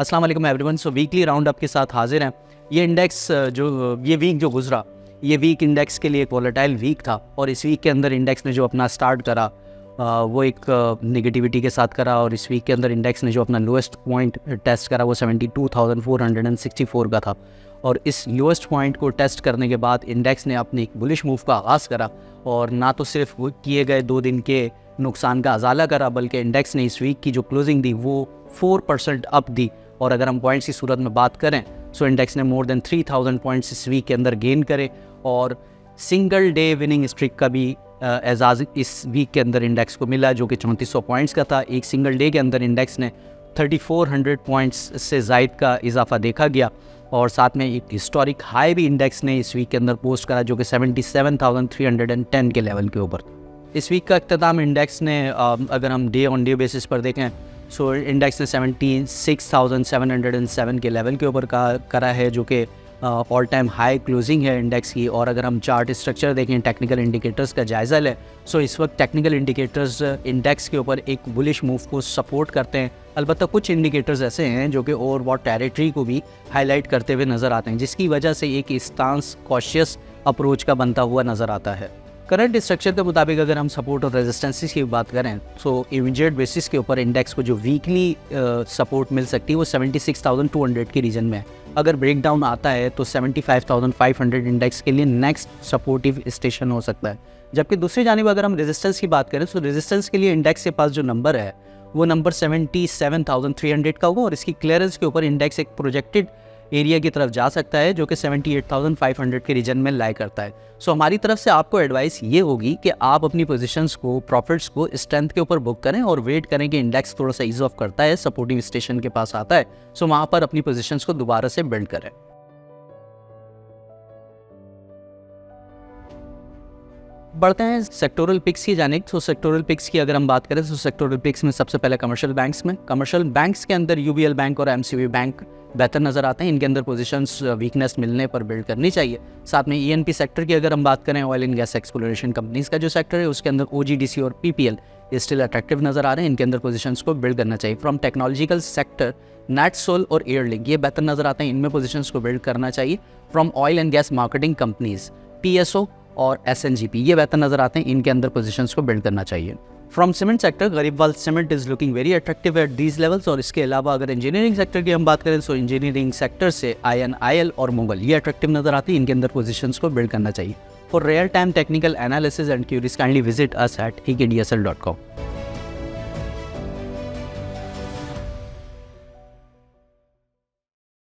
अस्सलाम वालेकुम एवरीवन। सो weekly round up के साथ हाजिर हैं। ये इंडेक्स ये वीक जो गुजरा, ये वीक इंडेक्स के लिए एक वॉलेटाइल वीक था और इस वीक के अंदर इंडेक्स ने जो अपना स्टार्ट करा वो एक नेगेटिविटी के साथ करा और इस वीक के अंदर इंडेक्स ने जो अपना लोएस्ट पॉइंट टेस्ट करा वो 72,464 का था। और इस लोएस्ट पॉइंट को टेस्ट करने के बाद इंडेक्स ने अपनी एक बुलिश मूव का आगाज़ करा और ना तो सिर्फ वो किए गए 2 दिन के नुकसान का अजाला करा बल्कि इंडेक्स ने इस वीक की जो क्लोजिंग दी वो 4% अप दी। और अगर हम पॉइंट्स की सूरत में बात करें सो इंडेक्स ने मोर देन 3000 पॉइंट्स इस वीक के अंदर गेन करे और सिंगल डे विनिंग स्ट्रिक का भी एजाज़ इस वीक के अंदर इंडेक्स को मिला जो कि 3400 पॉइंट्स का था। एक सिंगल डे के अंदर इंडेक्स ने 3400 पॉइंट्स से ज़ायद का इजाफा देखा गया और साथ में एक हिस्टोरिक हाई भी इंडेक्स ने इस वीक के अंदर पोस्ट करा जो कि 77,310 के लेवल के ऊपर। इस वीक का इख्तिताम इंडेक्स ने अगर हम डे ऑन डे बेसिस पर देखें सो इंडेक्स ने 76,707 के लेवल के ऊपर का करा है जो कि ऑल टाइम हाई क्लोजिंग है इंडेक्स की। और अगर हम चार्ट स्ट्रक्चर देखें, टेक्निकल इंडिकेटर्स का जायज़ा लें सो इस वक्त टेक्निकल इंडिकेटर्स इंडेक्स के ऊपर एक बुलिश मूव को सपोर्ट करते हैं। अलबत्ता कुछ इंडिकेटर्स ऐसे हैं जो कि ओवरबॉट टेरिटरी को भी हाईलाइट करते हुए नज़र आते हैं जिसकी वजह से एक स्टांस कॉशियस अप्रोच का बनता हुआ नज़र आता है। करंट स्ट्रक्चर के मुताबिक अगर हम सपोर्ट और रेजिस्टेंसेस की बात करें सो इमीडिएट बेसिस के ऊपर इंडेक्स को जो वीकली सपोर्ट मिल सकती है वो 76,200 के रीजन में है। अगर ब्रेक डाउन आता है तो 75,500 इंडेक्स के लिए नेक्स्ट सपोर्टिव स्टेशन हो सकता है। जबकि दूसरी जानिब अगर हम रेजिस्टेंस की बात करें तो रेजिस्टेंस के लिए इंडेक्स के पास जो नंबर है वो नंबर 77,300 का होगा और इसकी क्लियरेंस के ऊपर इंडेक्स एक प्रोजेक्टेड एरिया की तरफ जा सकता है जो कि 78,500 के रीजन में लाई करता है। सो हमारी तरफ से आपको एडवाइस ये होगी कि आप अपनी पोजीशंस को, प्रॉफिट्स को स्ट्रेंथ के ऊपर बुक करें और वेट करें कि इंडेक्स थोड़ा सा ईज ऑफ करता है, सपोर्टिव स्टेशन के पास आता है सो वहाँ पर अपनी पोजीशंस को दोबारा से बिल्ड करें। बढ़ते हैं सेक्टोरल पिक्स की जानिब। तो सेक्टोरल पिक्स की अगर हम बात करें तो सेक्टोरल पिक्स में सबसे पहले कमर्शियल बैंक्स के अंदर यूबीएल बैंक और एमसीबी बैंक बेहतर नज़र आते हैं। इनके अंदर पोजीशंस वीकनेस मिलने पर बिल्ड करनी चाहिए। साथ में ईएनपी सेक्टर की अगर हम बात करें, oil and gas exploration companies का जो सेक्टर है उसके अंदर ओजीडीसी और पीपीएल ये स्टिल अट्रैक्टिव नज़र आ रहे हैं। इनके अंदर पोजीशंस को बिल्ड करना चाहिए। फ्रॉम टेक्नोलॉजिकल सेक्टर नेटसोल और एयरलिंक ये बेहतर नज़र आते हैं, इनमें पोजीशंस को बिल्ड करना चाहिए। From oil and gas marketing companies PSO और एसएनजीपी ये बेहतर नज़र आते हैं, इनके अंदर पोजीशंस को बिल्ड करना चाहिए। फ्रॉम सीमेंट सेक्टर गरीबवाल cement is looking very attractive at these levels. और इसके अलावा अगर इंजीनियरिंग सेक्टर की हम बात करें तो इंजीनियरिंग सेक्टर से INIL और मुगल ये अट्रैक्टिव नज़र आती है, इनके अंदर पोजीशंस को बिल्ड करना चाहिए। For real time technical analysis and queries kindly visit us at ekidsl.com।